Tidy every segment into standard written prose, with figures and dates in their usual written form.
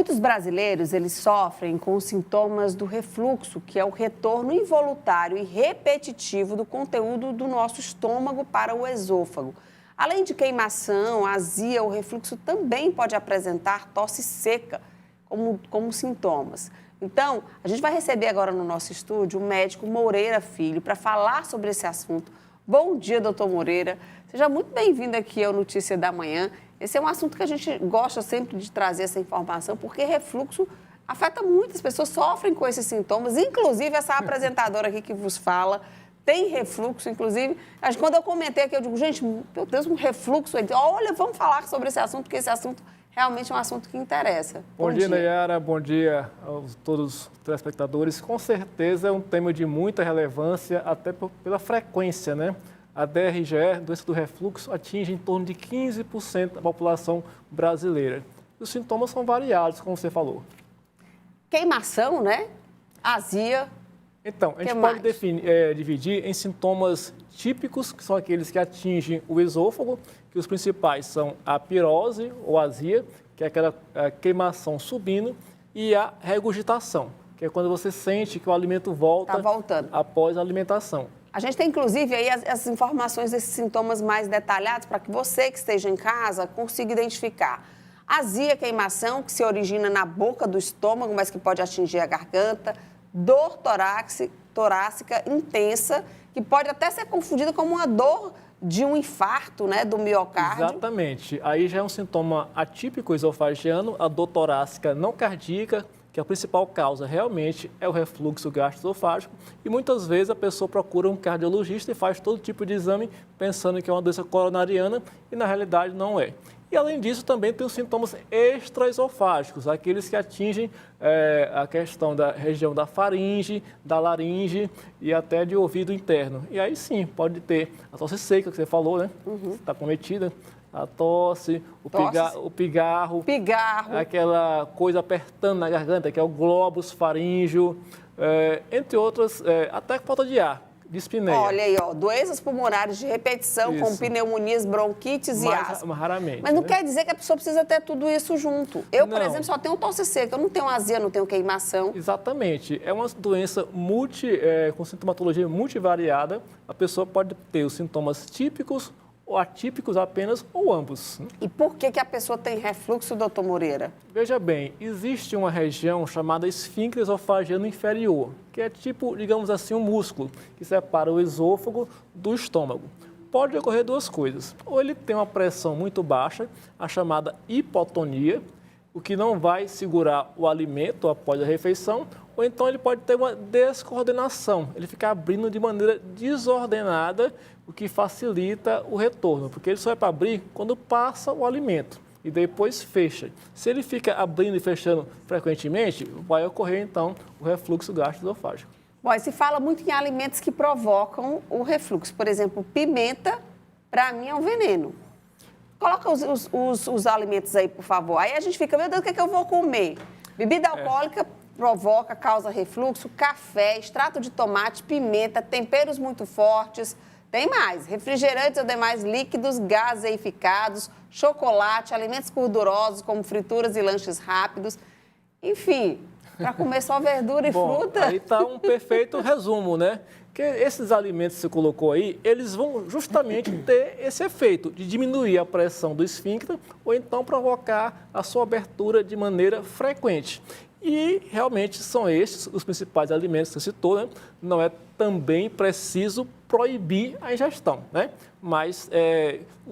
Muitos brasileiros, eles sofrem com os sintomas do refluxo, que é o retorno involuntário e repetitivo do conteúdo do nosso estômago para o esôfago. Além de queimação, azia, o refluxo também pode apresentar tosse seca como sintomas. Então, a gente vai receber agora no nosso estúdio o médico Moreira Filho para falar sobre esse assunto. Bom dia, doutor Moreira. Seja muito bem-vindo aqui ao Notícia da Manhã. Esse é um assunto que a gente gosta sempre de trazer essa informação, porque refluxo afeta muitas pessoas, sofrem com esses sintomas, inclusive essa apresentadora aqui que vos fala tem refluxo, inclusive. Quando eu comentei aqui, eu digo, gente, meu Deus, um refluxo. Olha, vamos falar sobre esse assunto, porque esse assunto realmente é um assunto que interessa. Bom dia, Nayara. Bom dia a todos os telespectadores. Com certeza é um tema de muita relevância, até pela frequência, né? A DRGE, doença do refluxo, atinge em torno de 15% da população brasileira. Os sintomas são variados, como você falou. Queimação, né? Azia. Então, a gente pode dividir em sintomas típicos, que são aqueles que atingem o esôfago, que os principais são a pirose ou azia, que é aquela queimação subindo, e a regurgitação, que é quando você sente que o alimento volta após a alimentação. A gente tem, inclusive, aí as informações desses sintomas mais detalhados para que você que esteja em casa consiga identificar. Azia, queimação, que se origina na boca do estômago, mas que pode atingir a garganta. Dor torácica intensa, que pode até ser confundida como uma dor de um infarto, né, do miocárdio. Exatamente. Aí já é um sintoma atípico esofagiano, a dor torácica não cardíaca, que a principal causa realmente é o refluxo gastroesofágico, e muitas vezes a pessoa procura um cardiologista e faz todo tipo de exame pensando que é uma doença coronariana e na realidade não é. E além disso também tem os sintomas extraesofágicos, aqueles que atingem a questão da região da faringe, da laringe e até de ouvido interno. E aí sim, pode ter a tosse seca que você falou, né? Está cometida. A tosse, o pigarro, aquela coisa apertando na garganta, que é o globus faríngeo, entre outras, até falta de ar, dispneia. Olha aí, ó, doenças pulmonares de repetição, isso, com pneumonias, bronquites e asma. Raramente. Mas não quer dizer que a pessoa precisa ter tudo isso junto. Eu, por exemplo, só tenho tosse seca, eu não tenho azia, não tenho queimação. Exatamente. É uma doença com sintomatologia multivariada. A pessoa pode ter os sintomas típicos, ou atípicos apenas, ou ambos. E por que a pessoa tem refluxo, doutor Moreira? Veja bem, existe uma região chamada esfíncter esofagiano inferior, que é tipo, digamos assim, um músculo que separa o esôfago do estômago. Pode ocorrer duas coisas. Ou ele tem uma pressão muito baixa, a chamada hipotonia, o que não vai segurar o alimento após a refeição, ou então ele pode ter uma descoordenação, ele fica abrindo de maneira desordenada, o que facilita o retorno, porque ele só é para abrir quando passa o alimento e depois fecha. Se ele fica abrindo e fechando frequentemente, vai ocorrer então o refluxo gastroesofágico. Bom, e se fala muito em alimentos que provocam o refluxo. Por exemplo, pimenta, para mim, é um veneno. Coloca os alimentos aí, por favor. Aí a gente fica, meu Deus, o que é que eu vou comer? Bebida alcoólica provoca, causa refluxo, café, extrato de tomate, pimenta, temperos muito fortes. Tem mais, refrigerantes ou demais líquidos gaseificados, chocolate, alimentos gordurosos como frituras e lanches rápidos. Enfim, para comer só verdura e fruta. Aí está um perfeito resumo, né? Que esses alimentos que você colocou aí, eles vão justamente ter esse efeito de diminuir a pressão do esfíncter ou então provocar a sua abertura de maneira frequente. E realmente são estes os principais alimentos que você citou, né? Não é também preciso proibir a ingestão, né? Mas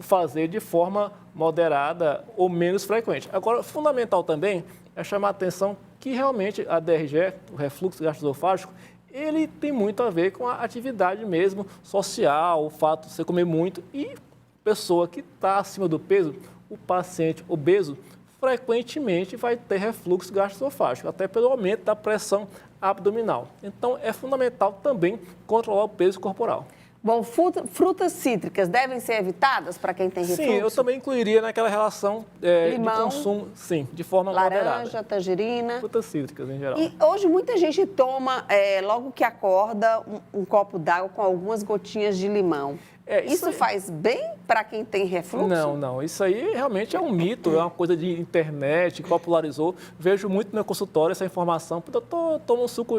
fazer de forma moderada ou menos frequente. Agora, fundamental também é chamar a atenção que realmente a DRGE, o refluxo gastroesofágico, ele tem muito a ver com a atividade mesmo social, o fato de você comer muito e pessoa que está acima do peso, o paciente obeso, frequentemente vai ter refluxo gastroesofágico, até pelo aumento da pressão abdominal. Então, é fundamental também controlar o peso corporal. Bom, frutas cítricas devem ser evitadas para quem tem refluxo? Sim, eu também incluiria naquela relação de consumo, sim, de forma moderada. Laranja, tangerina. Frutas cítricas, em geral. E hoje muita gente toma, logo que acorda, um copo d'água com algumas gotinhas de limão. Isso faz bem para quem tem refluxo? Não. Isso aí realmente é um mito, é uma coisa de internet que popularizou. Vejo muito no meu consultório essa informação. Doutor, toma um suco,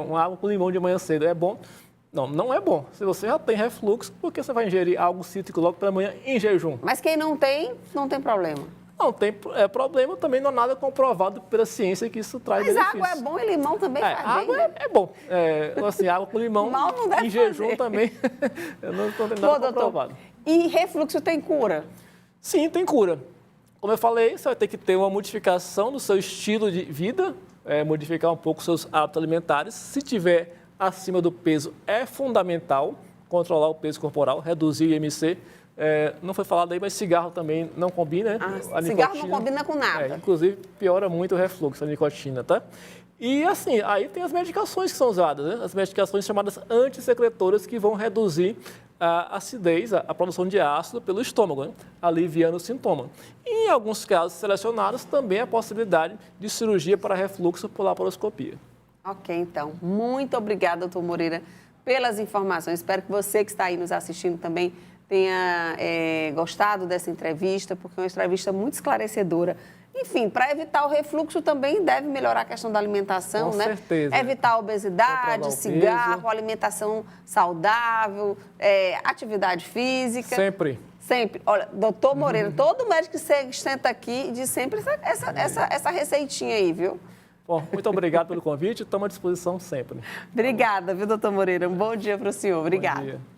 uma água com limão de manhã cedo, é bom? Não é bom. Se você já tem refluxo, por que você vai ingerir algo cítrico logo pela manhã em jejum? Mas quem não tem problema. Não tem problema, também não é nada comprovado pela ciência que isso traz benefícios. Mas água é bom e limão também faz bem, água né? é bom. Assim, água com limão Mal não deve em jejum fazer. também, eu não estou tendo nada comprovado. E refluxo tem cura? Sim, tem cura. Como eu falei, você vai ter que ter uma modificação do seu estilo de vida, modificar um pouco os seus hábitos alimentares. Se tiver acima do peso, é fundamental controlar o peso corporal, reduzir o IMC. Não foi falado aí, mas cigarro também não combina, né? Cigarro não combina com nada. Inclusive, piora muito o refluxo, a nicotina, tá? E assim, aí tem as medicações que são usadas, né? As medicações chamadas antissecretoras que vão reduzir a acidez, a produção de ácido pelo estômago, né? Aliviando o sintoma. E, em alguns casos selecionados, também a possibilidade de cirurgia para refluxo por laparoscopia. Ok, então. Muito obrigada, doutor Moreira, pelas informações. Espero que você que está aí nos assistindo também tenha gostado dessa entrevista, porque é uma entrevista muito esclarecedora. Enfim, para evitar o refluxo também deve melhorar a questão da alimentação, Com né? certeza. Evitar a obesidade, Controlar o cigarro, peso. alimentação saudável, atividade física. Sempre. Sempre. Olha, doutor Moreira, todo médico que senta aqui diz sempre essa receitinha aí, viu? Bom, muito obrigado pelo convite, estamos à disposição sempre. Obrigada, viu, doutor Moreira? Um bom dia para o senhor. Obrigada. Bom dia.